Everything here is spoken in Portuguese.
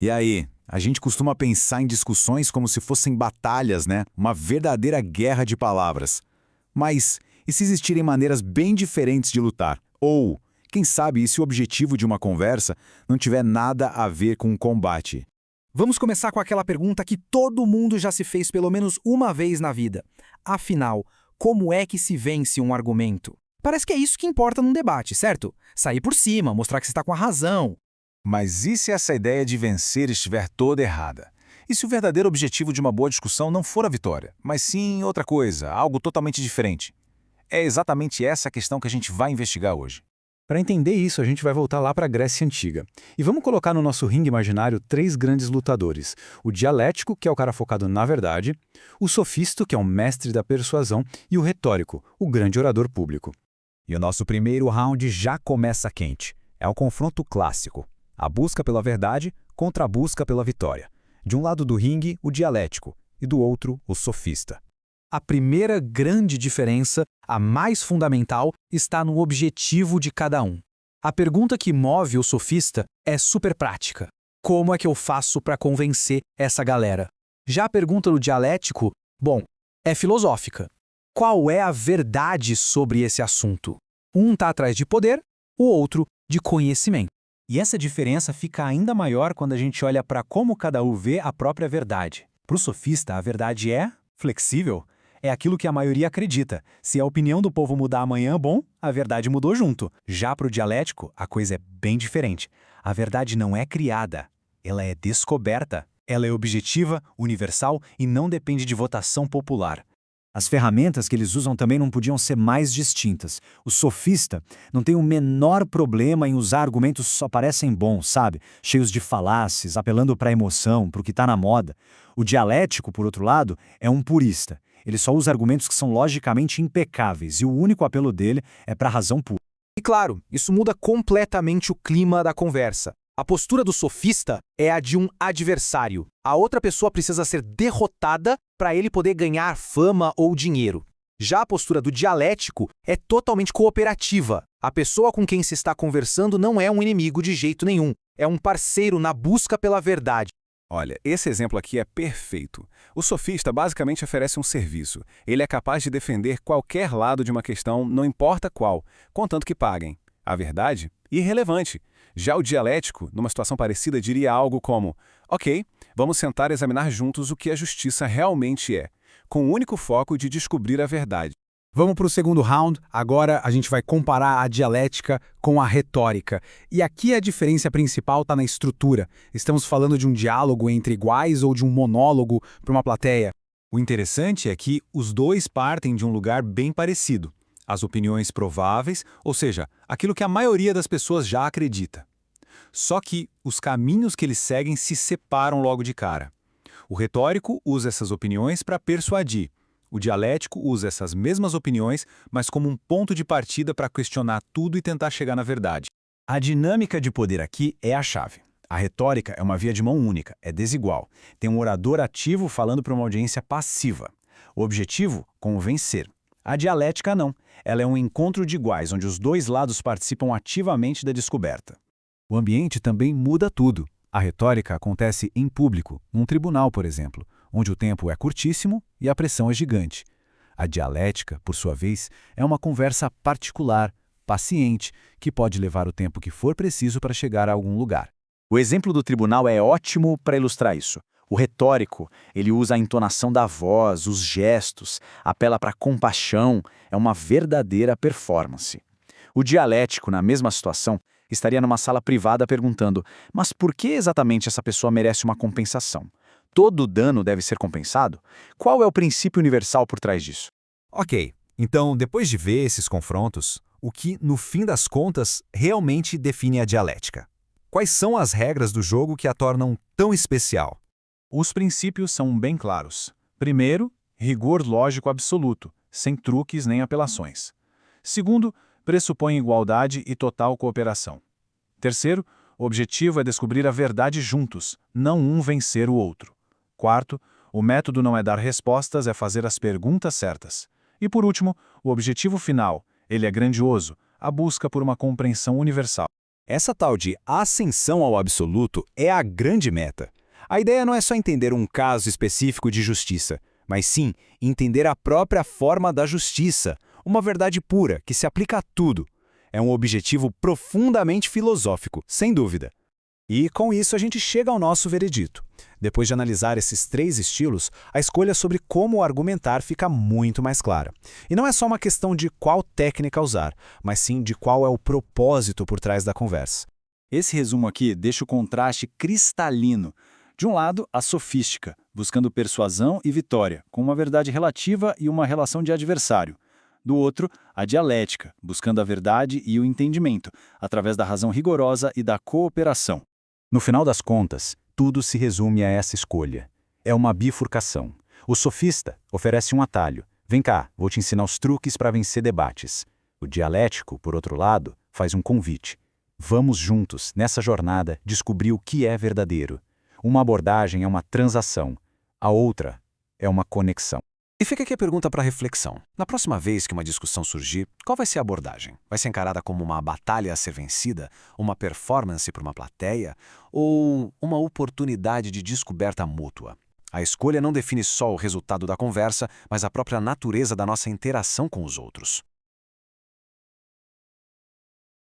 E aí, a gente costuma pensar em discussões como se fossem batalhas, né? Uma verdadeira guerra de palavras. Mas e se existirem maneiras bem diferentes de lutar? Ou, quem sabe, e se o objetivo de uma conversa não tiver nada a ver com o combate? Vamos começar com aquela pergunta que todo mundo já se fez pelo menos uma vez na vida. Afinal, como é que se vence um argumento? Parece que é isso que importa num debate, certo? Sair por cima, mostrar que você está com a razão. Mas e se essa ideia de vencer estiver toda errada? E se o verdadeiro objetivo de uma boa discussão não for a vitória, mas sim outra coisa, algo totalmente diferente? É exatamente essa a questão que a gente vai investigar hoje. Para entender isso, a gente vai voltar lá para a Grécia Antiga. E vamos colocar no nosso ringue imaginário três grandes lutadores. O dialético, que é o cara focado na verdade, o sofisto, que é o mestre da persuasão, e o retórico, o grande orador público. E o nosso primeiro round já começa quente. É o confronto clássico. A busca pela verdade contra a busca pela vitória. De um lado do ringue, o dialético, e do outro, o sofista. A primeira grande diferença, a mais fundamental, está no objetivo de cada um. A pergunta que move o sofista é super prática. Como é que eu faço para convencer essa galera? Já a pergunta do dialético, bom, é filosófica. Qual é a verdade sobre esse assunto? Um está atrás de poder, o outro de conhecimento. E essa diferença fica ainda maior quando a gente olha para como cada um vê a própria verdade. Para o sofista, a verdade é flexível. É aquilo que a maioria acredita. Se a opinião do povo mudar amanhã, bom, a verdade mudou junto. Já para o dialético, a coisa é bem diferente. A verdade não é criada, ela é descoberta. Ela é objetiva, universal e não depende de votação popular. As ferramentas que eles usam também não podiam ser mais distintas. O sofista não tem o menor problema em usar argumentos que só parecem bons, sabe? Cheios de falácias, apelando para a emoção, para o que está na moda. O dialético, por outro lado, é um purista. Ele só usa argumentos que são logicamente impecáveis e o único apelo dele é para a razão pura. E claro, isso muda completamente o clima da conversa. A postura do sofista é a de um adversário. A outra pessoa precisa ser derrotada para ele poder ganhar fama ou dinheiro. Já a postura do dialético é totalmente cooperativa. A pessoa com quem se está conversando não é um inimigo de jeito nenhum. É um parceiro na busca pela verdade. Olha, esse exemplo aqui é perfeito. O sofista basicamente oferece um serviço. Ele é capaz de defender qualquer lado de uma questão, não importa qual, contanto que paguem. A verdade? Irrelevante. Já o dialético, numa situação parecida, diria algo como: ok, vamos sentar e examinar juntos o que a justiça realmente é, com o único foco de descobrir a verdade. Vamos para o segundo round. Agora a gente vai comparar a dialética com a retórica. E aqui a diferença principal está na estrutura. Estamos falando de um diálogo entre iguais ou de um monólogo para uma plateia. O interessante é que os dois partem de um lugar bem parecido. As opiniões prováveis, ou seja, aquilo que a maioria das pessoas já acredita. Só que os caminhos que eles seguem se separam logo de cara. O retórico usa essas opiniões para persuadir. O dialético usa essas mesmas opiniões, mas como um ponto de partida para questionar tudo e tentar chegar na verdade. A dinâmica de poder aqui é a chave. A retórica é uma via de mão única, é desigual. Tem um orador ativo falando para uma audiência passiva. O objetivo, convencer. A dialética não. Ela é um encontro de iguais, onde os dois lados participam ativamente da descoberta. O ambiente também muda tudo. A retórica acontece em público, num tribunal, por exemplo, onde o tempo é curtíssimo e a pressão é gigante. A dialética, por sua vez, é uma conversa particular, paciente, que pode levar o tempo que for preciso para chegar a algum lugar. O exemplo do tribunal é ótimo para ilustrar isso. O retórico, ele usa a entonação da voz, os gestos, apela para compaixão, é uma verdadeira performance. O dialético, na mesma situação, estaria numa sala privada perguntando: mas por que exatamente essa pessoa merece uma compensação? Todo dano deve ser compensado? Qual é o princípio universal por trás disso? Ok, então depois de ver esses confrontos, o que, no fim das contas, realmente define a dialética? Quais são as regras do jogo que a tornam tão especial? Os princípios são bem claros. Primeiro, rigor lógico absoluto, sem truques nem apelações. Segundo, pressupõe igualdade e total cooperação. Terceiro, o objetivo é descobrir a verdade juntos, não um vencer o outro. Quarto, o método não é dar respostas, é fazer as perguntas certas. E por último, o objetivo final, ele é grandioso, a busca por uma compreensão universal. Essa tal de ascensão ao absoluto é a grande meta. A ideia não é só entender um caso específico de justiça, mas sim entender a própria forma da justiça, uma verdade pura que se aplica a tudo. É um objetivo profundamente filosófico, sem dúvida. E com isso a gente chega ao nosso veredito. Depois de analisar esses 3 estilos, a escolha sobre como argumentar fica muito mais clara. E não é só uma questão de qual técnica usar, mas sim de qual é o propósito por trás da conversa. Esse resumo aqui deixa o contraste cristalino. De um lado, a sofística, buscando persuasão e vitória, com uma verdade relativa e uma relação de adversário. Do outro, a dialética, buscando a verdade e o entendimento, através da razão rigorosa e da cooperação. No final das contas, tudo se resume a essa escolha. É uma bifurcação. O sofista oferece um atalho. Vem cá, vou te ensinar os truques para vencer debates. O dialético, por outro lado, faz um convite. Vamos juntos, nessa jornada, descobrir o que é verdadeiro. Uma abordagem é uma transação. A outra é uma conexão. E fica aqui a pergunta para reflexão. Na próxima vez que uma discussão surgir, qual vai ser a abordagem? Vai ser encarada como uma batalha a ser vencida? Uma performance para uma plateia? Ou uma oportunidade de descoberta mútua? A escolha não define só o resultado da conversa, mas a própria natureza da nossa interação com os outros.